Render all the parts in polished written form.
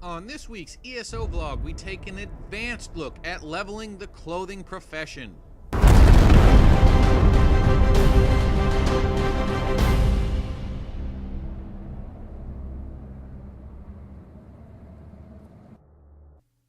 On this week's ESO vlog, we take an advanced look at leveling the clothing profession.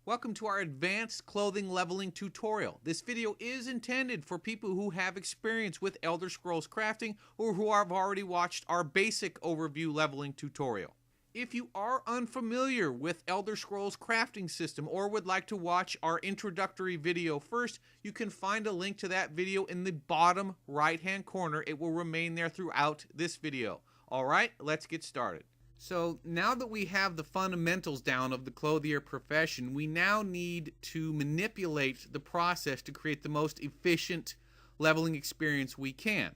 Welcome to our advanced clothing leveling tutorial. This video is intended for people who have experience with Elder Scrolls crafting or who have already watched our basic overview leveling tutorial. If you are unfamiliar with Elder Scrolls crafting system or would like to watch our introductory video first, you can find a link to that video in the bottom right hand corner. It will remain there throughout this video. Alright, let's get started. So now that we have the fundamentals down of the clothier profession, we now need to manipulate the process to create the most efficient leveling experience we can.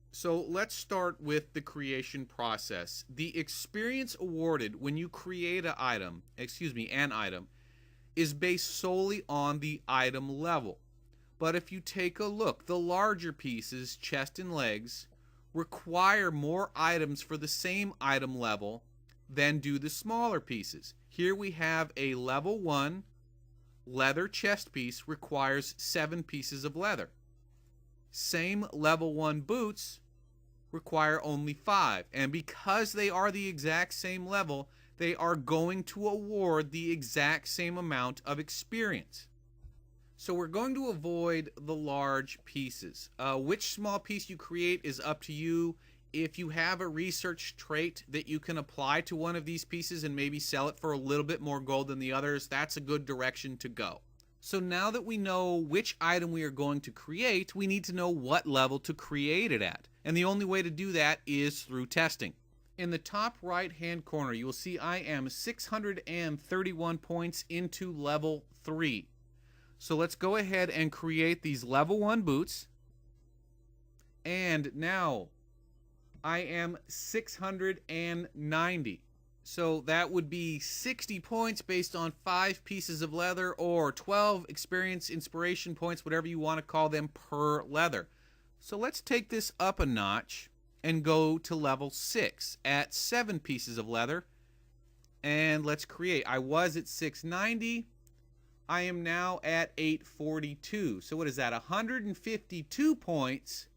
So let's start with the creation process. The experience awarded when you create an item, is based solely on the item level. But if you take a look, the larger pieces, chest and legs, require more items for the same item level than do the smaller pieces. Here we have a level 1 leather chest piece requires 7 pieces of leather. Same level 1 boots require only 5, and because they are the exact same level, they are going to award the exact same amount of experience. So we're going to avoid the large pieces. Which small piece you create is up to you. If you have a research trait that you can apply to one of these pieces and maybe sell it for a little bit more gold than the others, that's a good direction to go. So now that we know which item we are going to create, we need to know what level to create it at. And the only way to do that is through testing. In the top right hand corner, you will see I am 631 points into level 3. So let's go ahead and create these level 1 boots. And now I am 690. So that would be 60 points based on 5 pieces of leather, or 12 experience inspiration points, whatever you want to call them, per leather. So let's take this up a notch and go to level 6 at 7 pieces of leather. And let's create. I was at 690. I am now at 842. So what is that? 152 points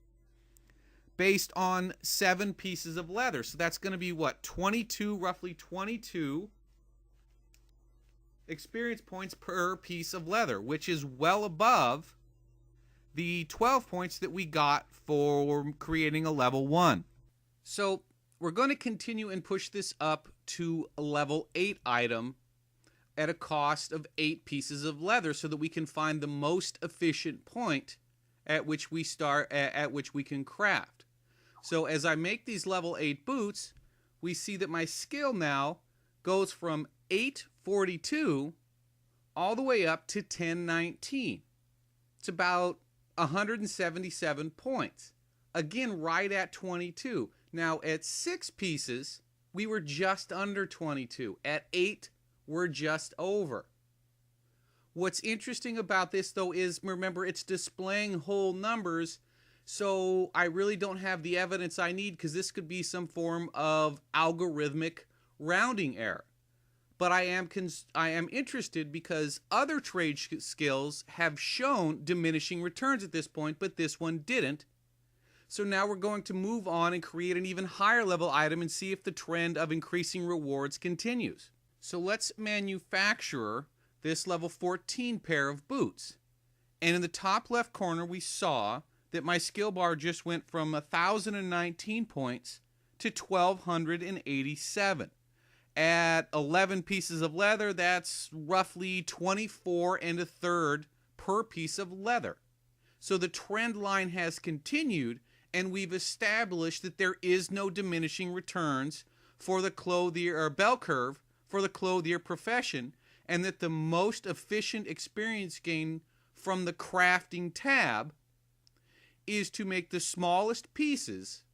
based on 7 pieces of leather. So that's going to be what? Roughly 22 experience points per piece of leather, which is well above the 12 points that we got for creating a level 1. So we're going to continue and push this up to a level 8 item at a cost of 8 pieces of leather so that we can find the most efficient point at which we can craft. So as I make these level 8 boots, we see that my skill now goes from 842 all the way up to 1019. It's about 177 points. Again, right at 22. Now at 6 pieces, we were just under 22. At 8, we're just over. What's interesting about this, though, is, remember, it's displaying whole numbers, so I really don't have the evidence I need, because this could be some form of algorithmic rounding error. But I am interested because other trade skills have shown diminishing returns at this point, but this one didn't. So now we're going to move on and create an even higher level item and see if the trend of increasing rewards continues. So let's manufacture this level 14 pair of boots. And in the top left corner, we saw that my skill bar just went from 1,019 points to 1,287. At 11 pieces of leather, that's roughly 24 1/3 per piece of leather. So the trend line has continued, and we've established that there is no diminishing returns for the clothier, or bell curve, for the clothier profession, and that the most efficient experience gain from the crafting tab is to make the smallest pieces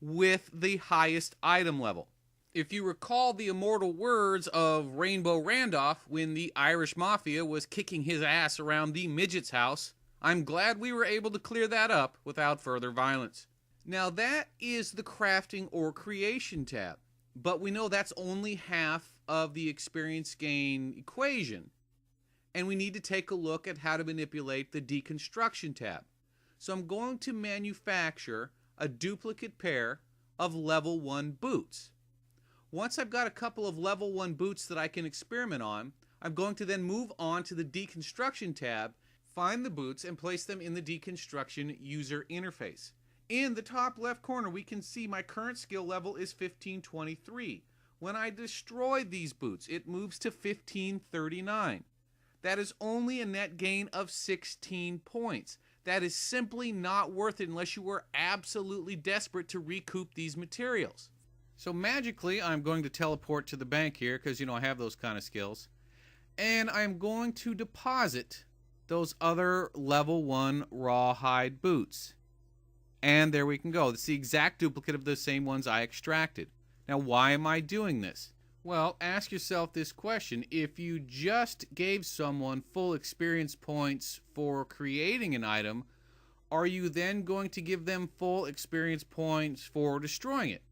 with the highest item level. If you recall the immortal words of Rainbow Randolph when the Irish Mafia was kicking his ass around the midget's house, I'm glad we were able to clear that up without further violence. Now that is the crafting or creation tab, but we know that's only half of the experience gain equation, and we need to take a look at how to manipulate the deconstruction tab. So I'm going to manufacture a duplicate pair of level 1 boots. Once I've got a couple of level 1 boots that I can experiment on, I'm going to then move on to the deconstruction tab, find the boots, and place them in the deconstruction user interface. In the top left corner, we can see my current skill level is 1523. When I destroy these boots, it moves to 1539. That is only a net gain of 16 points. That is simply not worth it unless you are absolutely desperate to recoup these materials. So magically, I'm going to teleport to the bank here because, I have those kind of skills. And I'm going to deposit those other level 1 rawhide boots. And there we can go. It's the exact duplicate of the same ones I extracted. Now, why am I doing this? Well, ask yourself this question. If you just gave someone full experience points for creating an item, are you then going to give them full experience points for destroying it?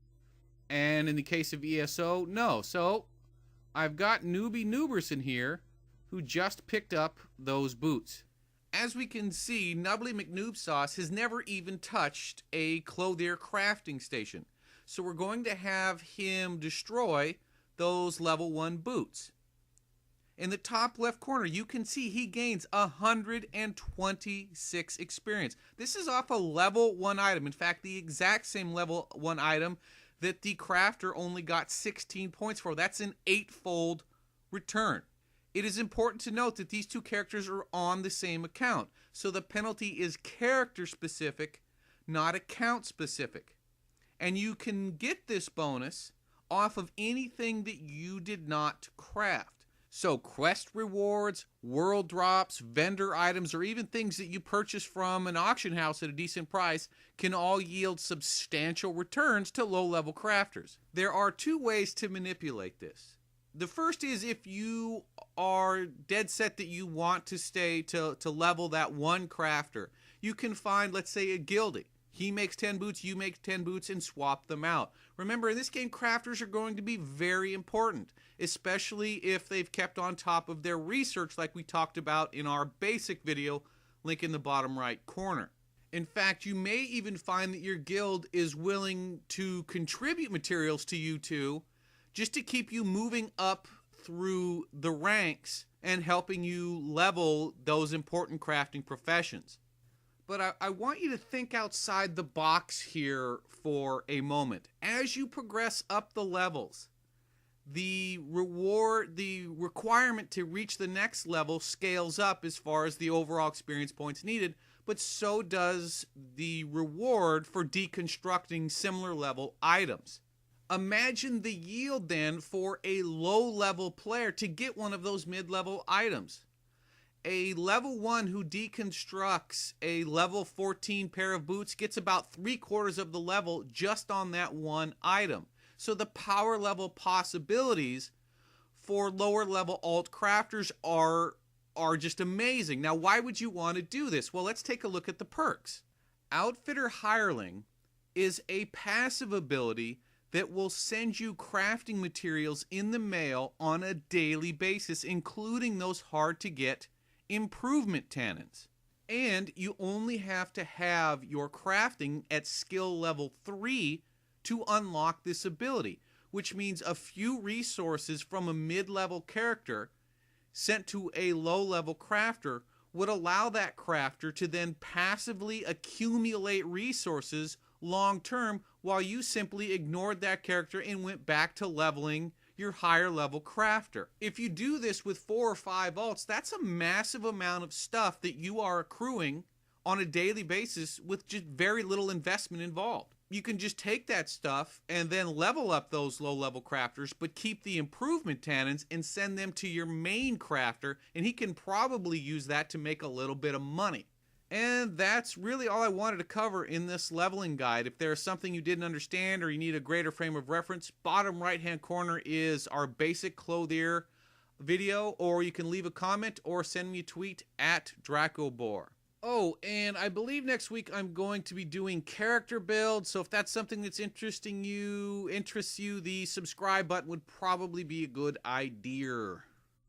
And in the case of ESO, no. So I've got newbie noobers in here who just picked up those boots. As we can see, Nubbly McNoobsauce has never even touched a Clotheir crafting station. So we're going to have him destroy those level 1 boots. In the top left corner, you can see he gains 126 experience. This is off a level 1 item. In fact, the exact same level 1 item that the crafter only got 16 points for. That's an 8-fold return. It is important to note that these two characters are on the same account. So the penalty is character specific, not account specific. And you can get this bonus off of anything that you did not craft. So quest rewards, world drops, vendor items, or even things that you purchase from an auction house at a decent price can all yield substantial returns to low-level crafters. There are 2 ways to manipulate this. The first is if you are dead set that you want to stay to level that one crafter. You can find, let's say, a guildie. He makes 10 boots, you make 10 boots, and swap them out. Remember, in this game, crafters are going to be very important, especially if they've kept on top of their research like we talked about in our basic video, link in the bottom right corner. In fact, you may even find that your guild is willing to contribute materials to you two just to keep you moving up through the ranks and helping you level those important crafting professions. But I want you to think outside the box here for a moment. As you progress up the levels, the requirement to reach the next level scales up as far as the overall experience points needed, but so does the reward for deconstructing similar level items. Imagine the yield then for a low-level player to get one of those mid-level items. A level 1 who deconstructs a level 14 pair of boots gets about 3/4 of the level just on that one item. So the power level possibilities for lower level alt crafters are just amazing. Now, why would you want to do this? Well, let's take a look at the perks. Outfitter Hireling is a passive ability that will send you crafting materials in the mail on a daily basis, including those hard-to-get improvement tannins. And you only have to have your crafting at skill level 3 to unlock this ability, which means a few resources from a mid-level character sent to a low-level crafter would allow that crafter to then passively accumulate resources long-term while you simply ignored that character and went back to leveling your higher level crafter. If you do this with 4 or 5 alts, that's a massive amount of stuff that you are accruing on a daily basis with just very little investment involved. You can just take that stuff and then level up those low level crafters, but keep the improvement tannins and send them to your main crafter, and he can probably use that to make a little bit of money. And that's really all I wanted to cover in this leveling guide. If there's something you didn't understand or you need a greater frame of reference, bottom right hand corner is our basic Clotheir video, or you can leave a comment or send me a tweet at DracoBore. Oh, and I believe next week I'm going to be doing character builds, so if that's something that's interests you, the subscribe button would probably be a good idea.